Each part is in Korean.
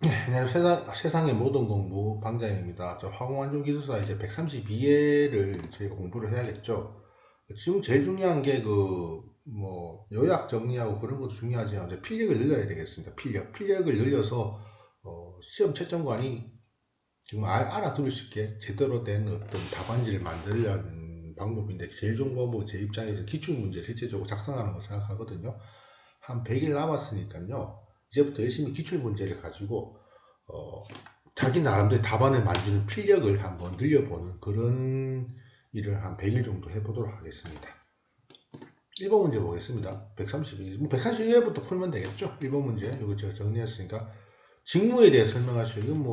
안녕하세요. 세상의 모든 공부 방장입니다. 저 화공안전기술사 이제 132회를 저희가 공부를 해야겠죠. 지금 제일 중요한 게 요약 정리하고 그런 것도 중요하지만 이제 필력을 늘려야 되겠습니다. 필력을 늘려서 시험 채점관이 정말 알아들을 수 있게 제대로 된 어떤 답안지를 만들려는 방법인데, 제일 좋은 방법은 제 입장에서 기출문제 실제적으로 작성하는 거 생각하거든요. 한 100일 남았으니까요. 이제부터 열심히 기출문제를 가지고 어, 자기 나름대로 답안을 만드는 필력을 한번 늘려보는 그런 일을 한 100일 정도 해보도록 하겠습니다. 1번 문제 보겠습니다. 132, 131회부터 풀면 되겠죠? 1번 문제, 이거 제가 정리했으니까 직무에 대해 설명하시죠. 이건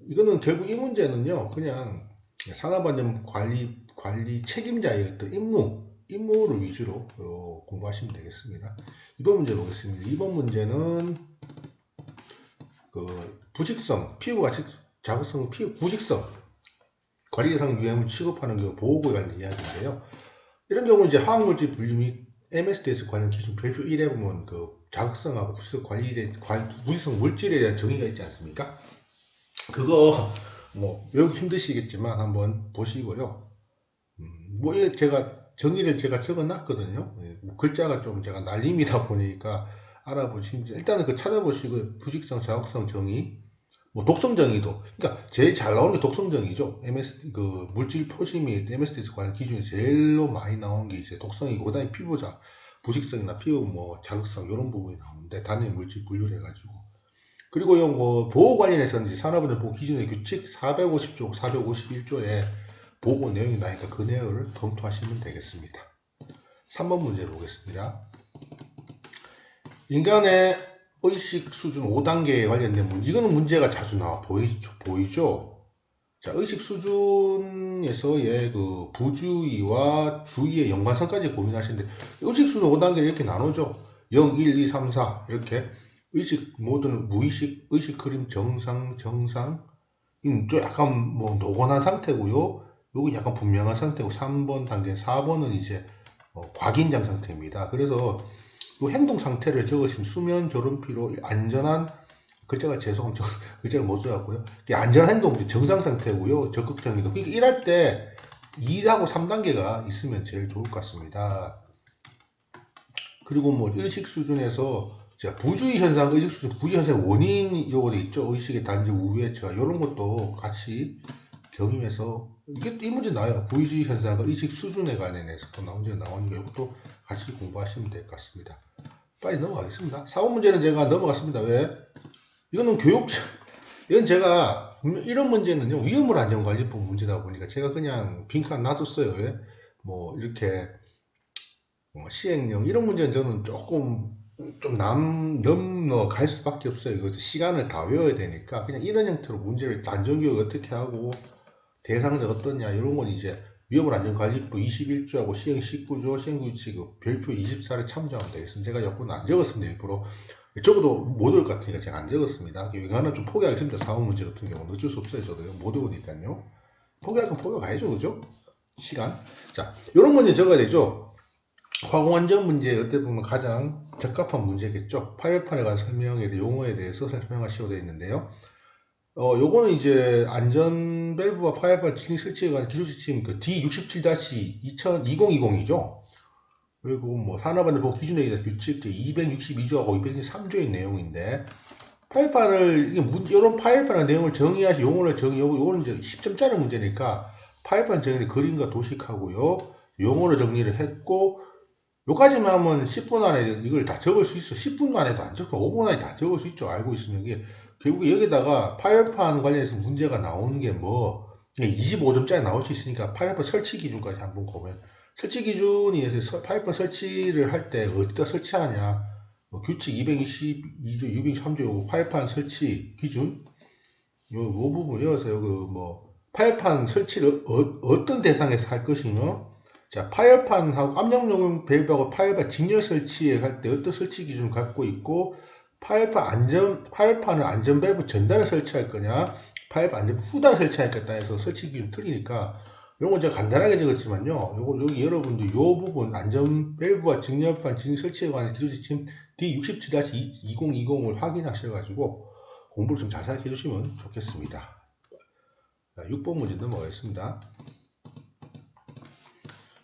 이거는 결국 이 문제는요, 그냥 산업안전 관리 책임자의 어떤 임무를 위주로 공부하시면 되겠습니다. 2번 문제 보겠습니다. 2번 문제는 부직성, 피부 자극성, 피부 부직성, 관리 대상 유해물 취급하는 보호구에 관련 이야기인데요. 이런 경우 이제 화학물질 분류 및 MSDS 관련 기준 별표 1에 보면 자극성하고 부직성 물질에 대한 정의가 있지 않습니까? 그거 외우기 힘드시겠지만 한번 보시고요. 정의를 제가 적어 놨거든요. 글자가 좀 제가 날림이다 보니까 알아보시면, 일단은 찾아보시고, 부직성, 자극성 정의, 독성 정의도, 그러니까 제일 잘 나오는 게 독성 정의죠. 물질 표시 및 MSDS 관련 기준이 제일로 많이 나오는 게 이제 독성이고, 그 다음에 부직성이나 피부 자극성, 이런 부분이 나오는데, 단위 물질 분류를 해가지고. 그리고 보호 관련해서는 이제 산업안전 보호 기준의 규칙 450조, 451조에 보고 내용이 나니까 그 내용을 검토하시면 되겠습니다. 3번 문제 보겠습니다. 인간의 의식 수준 5단계에 관련된 문제. 이거는 문제가 자주 나와 보이죠? 자, 의식 수준에서의 부주의와 주의의 연관성까지 고민하시는데, 의식 수준 5단계를 이렇게 나누죠. 0, 1, 2, 3, 4 이렇게 모든 무의식, 의식 흐름 정상, 좀 약간 노곤한 상태고요. 여기 약간 분명한 상태고, 3번 단계, 4번은 이제 과긴장 상태입니다. 그래서 이 행동 상태를 적으시면 수면 졸음피로 안전한, 글자를 못 써갖고요. 안전한 행동 정상 상태고요. 적극 정의도. 그러니까 일할 때 2하고 3단계가 있으면 제일 좋을 것 같습니다. 그리고 의식 수준에서 부주의 현상, 의식 수준, 부주의 현상 원인 요거 있죠. 의식의 단지 우회처 이런 것도 같이 경임해서 이 문제 나와요. 부주의 현상과 의식 수준에 관련해서 문제 나오니까 이것도 같이 공부하시면 될 것 같습니다. 빨리 넘어가겠습니다. 4번 문제는 제가 넘어갔습니다. 왜? 이건 제가 이런 문제는요, 위험물 안전관리법 문제다 보니까 제가 그냥 빈칸 놔뒀어요. 왜? 이렇게 시행령 이런 문제는 저는 조금 좀 넘어갈 수밖에 없어요. 이거 시간을 다 외워야 되니까 그냥 이런 형태로 문제를 안전교육 어떻게 하고 대상자 어떠냐 이런 건 이제 위험물 안전관리법 21조하고 시행 19조 시행규칙 별표 24를 참조하면 되겠습니다. 제가 여권은 안 적었습니다. 일부러 적어도 못 올 것 같으니까 제가 안 적었습니다. 이거는 좀 포기하겠습니다. 사업 문제 같은 경우는 어쩔 수 없어요. 저도 못 오니까요. 포기할 건 포기가야죠, 그죠? 시간. 자, 이런 문제 적어야 되죠. 화공안전 문제 어떻게 보면 가장 적합한 문제겠죠. 파열판에 관한 설명에 대해 용어에 대해서 설명하시오 되어 있는데요. 요거는 이제 안전 밸브와 파열판 튜닝 설치에 관한 기술 지침 D67-2020이죠. 그리고 산업안전보호 기준에 의한 규칙 262조하고 263조의 내용인데, 이런 파열판의 내용을 용어를 정의하고, 요거는 이제 10점짜리 문제니까 파열판 정의를 그림과 도식하고요. 용어로 정리를 했고, 요까지만 하면 10분 안에 이걸 다 적을 수 있어. 10분 안에도 안 적고 5분 안에 다 적을 수 있죠. 알고 있으면. 이게 결국에 여기다가 파열판 관련해서 문제가 나오는 게 25점짜리 나올 수 있으니까 파열판 설치 기준까지 한번 보면, 설치 기준이 파열판 설치를 할 때 어디다 설치하냐, 규칙 222조 223조 파열판 설치 기준 요 부분 외우세요. 파열판 설치를 어떤 대상에서 할 것이며, 자, 파열판하고 압력용융 밸브하고 파열판 직렬 설치에 할 때 어떤 설치 기준을 갖고 있고, 파열판을 안전 밸브 전단에 설치할 거냐, 파열판 안전 후단에 설치할 거냐 해서 설치 기준 틀리니까 이런 건 제가 간단하게 적었지만요. 요거 여기 여러분들 요 부분 안전 밸브와 직렬판 진입 설치에 관한 기술 지침 D67-2020을 확인하셔가지고 공부를 좀 자세하게 해주시면 좋겠습니다. 자, 6번 문제 넘어가겠습니다.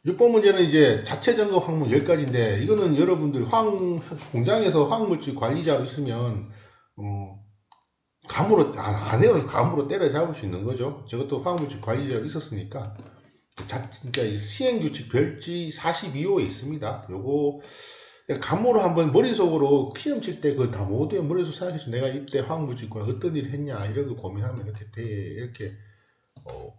6번 문제는 이제 자체 점검 항목 10가지인데 이거는 여러분들 공장에서 화학물질 관리자로 있으면 감으로 안 해요. 감으로 때려잡을 수 있는 거죠. 저것도 화학물질 관리자로 있었으니까 진짜 시행규칙 별지 42호에 있습니다. 요거 감으로 한번 머릿속으로 시험 칠 때 그걸 다 모두 머릿속 생각해서 내가 이때 화학물질과 어떤 일을 했냐 이런 거 고민하면 이렇게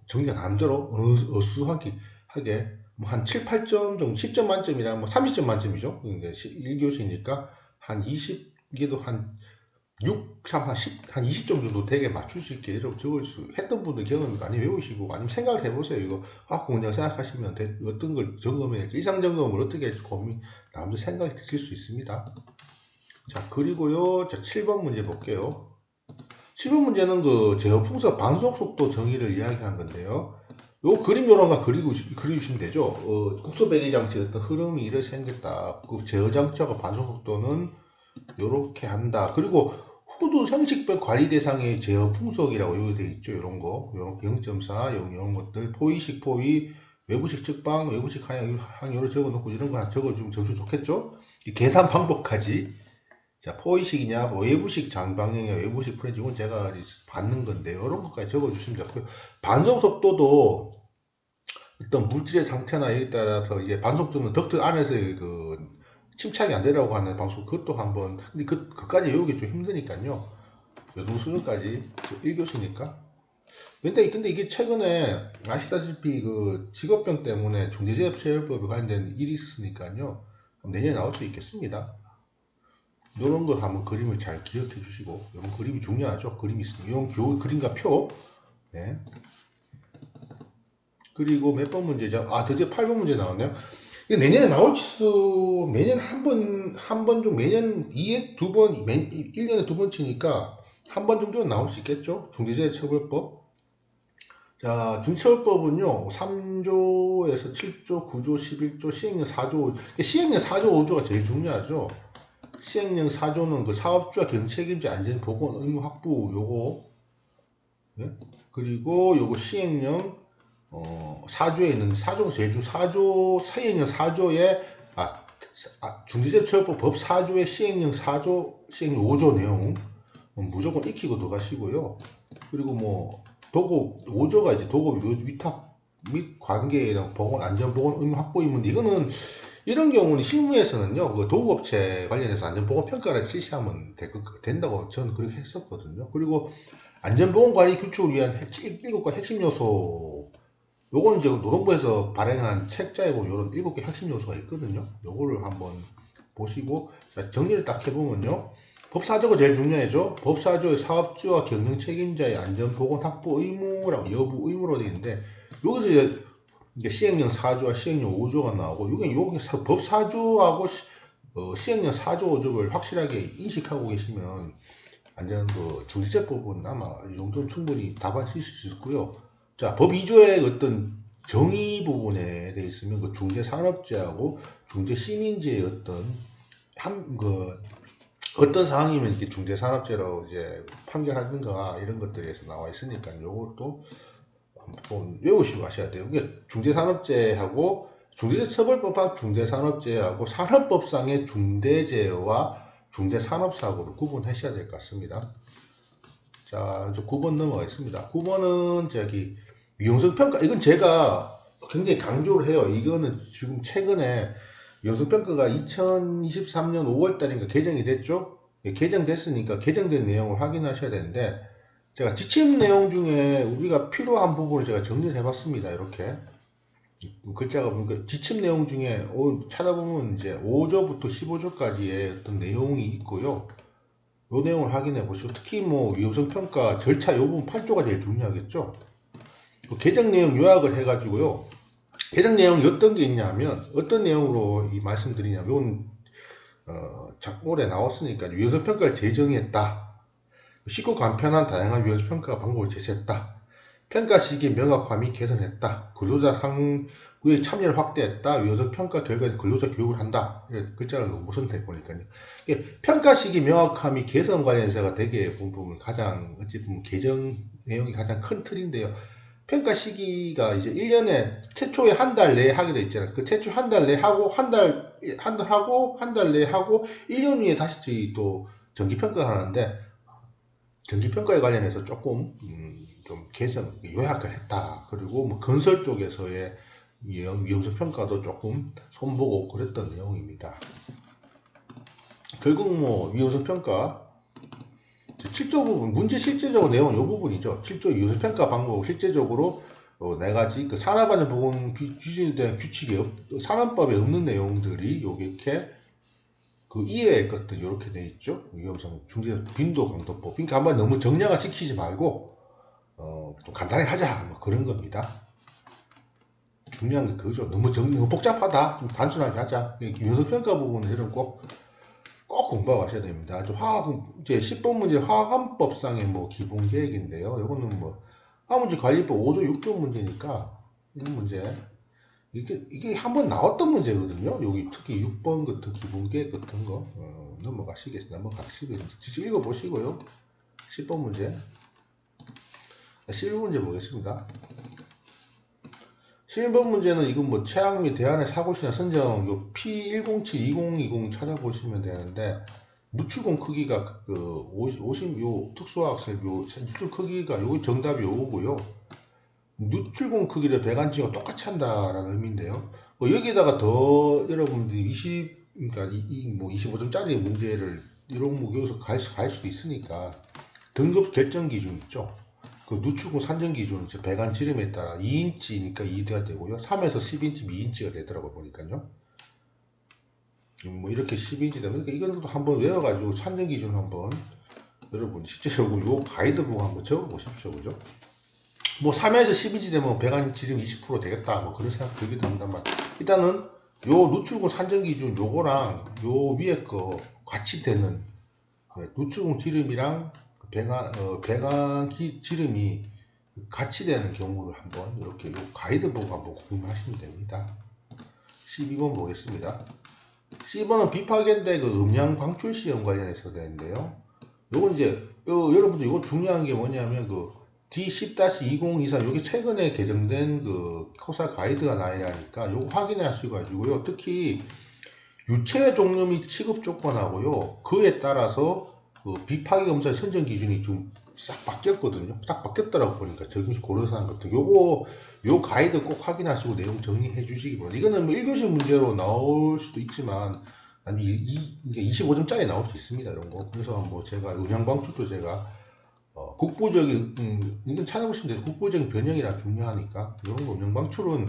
정리가 남도록 어수하게 하게 뭐 한 7, 8점 정도 10점 만점이라 뭐 30점 만점이죠. 1교시니까 한 20, 이게도 한 6, 3, 한 20점 정도 되게 맞출 수 있게 이렇게 적을 수 했던 분들 경험이 많이 외우시고 아니면 생각을 해보세요. 이거 공장 생각하시면 어떤 걸 점검해야 될지 이상 점검을 어떻게 할지 고민 남들 생각이 드실 수 있습니다. 자 그리고요 자 7번 문제 볼게요. 7번 문제는 그 제어 풍속 반속 속도 정의를 이야기한 건데요. 요 그림 요런 거 그리시면 되죠. 국소 배기 장치 어떤 흐름이 이렇게 생겼다. 그 제어 장치하고 반속 속도는 요렇게 한다. 그리고 후드 형식별 관리 대상의 제어 풍속이라고 여기 돼 있죠. 요런 거. 요런 0.4, 이런 것들. 포위식 포위, 외부식 측방, 외부식 항 요런 적어 놓고 이런 거 하나 적어 주면 점수 좋겠죠? 이 계산 방법까지. 자, 포위식이냐, 뭐 외부식 장방향이냐, 외부식 프렌즈, 이건 제가 받는 건데, 이런 것까지 적어주시면 돼요. 반송 속도도 어떤 물질의 상태나 이에 따라서 이제 반속점은 덕트 안에서의 그 침착이 안 되라고 하는 방송, 그것도 한번, 근데 그까지 외우기 좀 힘드니까요. 요동 수준까지 1교시니까. 근데 이게 최근에 아시다시피 그 직업병 때문에 중대재해처벌법에 관련된 일이 있었으니까요. 내년에 나올 수 있겠습니다. 이런 걸 한번 그림을 잘 기억해 주시고, 이런 그림이 중요하죠. 그림이 있습니다. 이런 그림과 표. 네. 그리고 몇 번 문제죠? 드디어 8번 문제 나왔네요. 이게 내년에 나올 수, 매년 한 번 좀, 매년 2회 두 번, 1년에 두 번 치니까 한 번 정도는 나올 수 있겠죠? 중대재해처벌법. 자, 중처벌법은요, 3조에서 7조, 9조, 11조, 시행령 4조, 시행령 4조, 5조가 제일 중요하죠. 시행령 4조는 그 사업주와 경책임자 안전보건 의무 확보 요거, 네? 그리고 요거 시행령 4조에 있는 4조가 제일 4조 시행령 4조에 중대재해처벌법 법 4조의 시행령 4조 시행령 5조 내용 무조건 익히고 들어가시고요. 그리고 뭐 도급 5조가 이제 도급 위탁 및 관계에 보건 안전보건 의무 확보 의무인데 이거는 이런 경우는 실무에서는요, 그 도구업체 관련해서 안전보건평가를 실시하면 된다고 저는 그렇게 했었거든요. 그리고 안전보건관리 규칙을 위한 7개 핵심 요소, 요건 이제 노동부에서 발행한 책자에 보면 이런 7개 핵심 요소가 있거든요. 요거를 한번 보시고, 정리를 딱 해보면요. 법4조가 제일 중요하죠. 법4조의 사업주와 경영 책임자의 안전보건 확보 의무라고, 여부 의무로 되어 있는데, 여기서 이제 시행령 4조와 시행령 5조가 나오고, 요게 법 4조하고 시행령 4조 5조를 확실하게 인식하고 계시면 안전 중대재해법은 아마 이 정도는 충분히 답안하실 수 있고요. 자, 법 2조의 어떤 정의 부분에 대해 있으면 그 중대산업재하고 중대시민재의 어떤 상황이면 이게 중대산업재로 이제 판결하는가 이런 것들에서 나와 있으니까 요것도 한번 외우시고 가셔야 돼요. 이게 중대산업재하고 중대재해처벌법상 중대산업재하고 산업법상의 중대재해와 중대산업사고를 구분하셔야 될 것 같습니다. 자, 이제 9번 넘어가겠습니다. 9번은 위험성평가. 이건 제가 굉장히 강조를 해요. 이거는 지금 최근에 위험성평가가 2023년 5월달인가 개정이 됐죠? 개정됐으니까 개정된 내용을 확인하셔야 되는데, 제가 지침 내용 중에 우리가 필요한 부분을 제가 정리를 해봤습니다. 이렇게. 글자가 보니까 지침 내용 중에 찾아보면 이제 5조부터 15조까지의 어떤 내용이 있고요. 요 내용을 확인해 보시고, 특히 뭐 위험성 평가 절차 요 부분 8조가 제일 중요하겠죠. 개정 내용 요약을 해가지고요. 개정 내용이 어떤 게 있냐면, 어떤 내용으로 이 말씀드리냐면, 올해 나왔으니까 위험성 평가를 제정했다. 쉽고 간편한 다양한 위험성 평가 방법을 제시했다. 평가 시기 명확함이 개선했다. 근로자 상부의 참여를 확대했다. 위원성 평가 결과에 근로자 교육을 한다. 이런 글자를 너무 선택해 보니까요. 이게 평가 시기 명확함이 개선 관련해서가 되게 부분 가장 어찌 보면 개정 내용이 가장 큰 틀인데요. 평가 시기가 이제 1년에 최초에 한 달 내에 하게 돼 있잖아요. 그 최초 한 달 내에 하고 한 달 하고 한 달 내에 하고 1년 후에 다시 또 정기 평가를 하는데 정기 평가에 관련해서 조금 좀 개선 요약을 했다. 그리고 뭐 건설 쪽에서의 위험성 평가도 조금 손보고 그랬던 내용입니다. 결국 뭐 위험성 평가 7조 부분, 문제 실제적으로 내용은 이 부분이죠. 7조 위험성 평가 방법 실제적으로 네 가지 그 산업안전보건 기준에 대한 규칙이 산업법에 없는 내용들이 이렇게 그 이외의 것들 이렇게 돼 있죠. 위험성 중대 빈도 강도법. 그러니까 한번 너무 정량화 시키지 말고 좀 간단하게 하자 뭐 그런 겁니다. 중요한 게 그거죠. 너무 복잡하다. 좀 단순하게 하자. 위험성 평가 부분은 여러분 꼭 공부하셔야 됩니다. 아주 이제 10번 문제 화학안법상의 뭐 기본 계획인데요. 이거는 뭐 화물지 관리법 5조 6조 문제니까 이런 문제 이게 한번 나왔던 문제거든요. 여기 특히 6번 같은 기본 계획 같은 거 넘어가시겠습니다. 직접 읽어보시고요. 10번 문제 11번 문제 보겠습니다. 11번 문제는 이건 뭐 최악 및 대안의 사고시나 선정 요 P107-2020 찾아보시면 되는데 누출공 크기가 그 50, 요 특수화학설 요 누출 크기가 요거 정답이 요거고요. 누출공 크기를 배관지와 똑같이 한다라는 의미인데요. 뭐 여기다가 더 여러분들이 그러니까 뭐 25점짜리 문제를 이런 목표에서 갈 수도 있으니까 등급 결정 기준 있죠. 그 누출공 산정 기준은 배관 지름에 따라 2인치니까 2대가 되고요. 3에서 10인치 2인치가 되더라고 보니까요. 뭐 이렇게 10인치 되면 이건 또 한번 외워가지고 산정 기준 한번 여러분 실제로 요 가이드 보고 한번 적어보십시오. 그죠? 뭐 3에서 10인치 되면 배관 지름 20% 되겠다. 뭐 그런 생각 들기도 합니다만 일단은 요 누출공 산정 기준 요거랑 요 위에 거 같이 되는 누출공 지름이랑 배관 지름이 같이 되는 경우를 한번 이렇게 요 가이드 보고 한번 공부하시면 됩니다. 12번 보겠습니다. 12번은 비파견대 그 음량 방출 시험 관련해서 되는데요. 요건 이제 여러분들 이거 중요한 게 뭐냐면 그 D10-2023 요게 최근에 개정된 그 코사 가이드가 나야하니까 요거 확인하셔가지고요. 특히 유체 종류 및 취급 조건하고요. 그에 따라서 그 비파기 검사의 선정 기준이 좀 싹 바뀌었거든요. 싹 바뀌었더라고 보니까 적용시 고려사항 같은 요 가이드 꼭 확인하시고 내용 정리해 주시기 바랍니다. 이거는 뭐 1교시 문제로 나올 수도 있지만 이게 25점짜리 나올 수 있습니다. 이런 거. 그래서 뭐 제가 음향방출도 제가 국부적인 이건 찾아보시면 돼요. 국부적인 변형이라 중요하니까 이런 거 음향방출은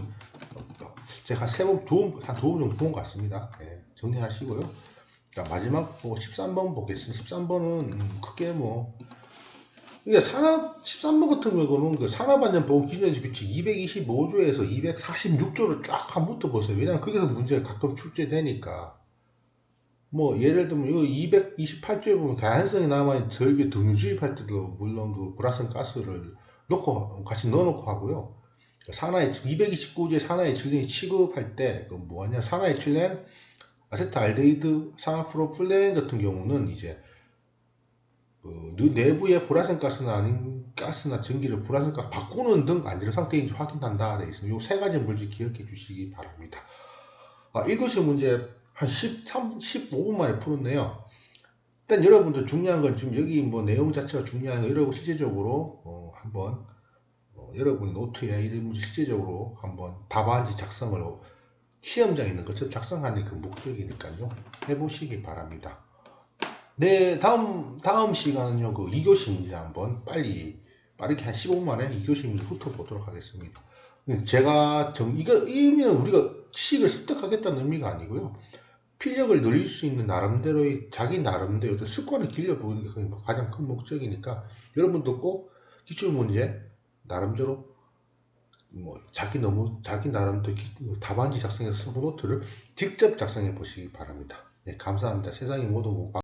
제가 한 두 번 정도 본 것 같습니다. 네, 정리하시고요. 자, 마지막 13번 보겠습니다. 13번은 크게 뭐 이게 13번 같은 경우는 그 산업안전보건기준규칙 225조에서 246조를 쫙 한번 붙어보세요. 왜냐면 거기서 문제가 가끔 출제되니까. 뭐 예를 들면 이거 228조에 보면 다양성이 남아있는 설비 등유 주입할 때도 물론 그 불활성 가스를 같이 넣어놓고 하고요. 산화의 229조의 산화에틸렌이 취급할 때 그 뭐냐 산화에틸렌 아세트알데히드 산화프로플렌 같은 경우는 이제 그 내부의 불활성 가스나 아닌 가스나 전기를 불활성 가스 바꾸는 등 안전 상태인지 확인한다 되어 있습니다. 이 세 가지 물질 기억해 주시기 바랍니다. 1교시 문제 한 15분 만에 풀었네요. 일단 여러분들 중요한 건 지금 여기 뭐 내용 자체가 중요한 거 여러분 실제적으로 한번 여러분 노트에 이런 문제 실제적으로 한번 답안지 작성을 시험장에 있는 것처럼 작성하는 그 목적이니까요. 해보시기 바랍니다. 네, 다음 시간은요, 그 2교시 문제 한번 빠르게 한 15분 만에 2교시 문제 훑어보도록 하겠습니다. 제가 의미는 우리가 지식을 습득하겠다는 의미가 아니고요. 필력을 늘릴 수 있는 나름대로의 자기 나름대로 어떤 습관을 길러보는 게 가장 큰 목적이니까 여러분도 꼭 기출문제 나름대로 뭐 자기 나름대로 답안지 작성해서 써본 노트를 직접 작성해 보시기 바랍니다. 네, 감사합니다. 세상의 모든 공부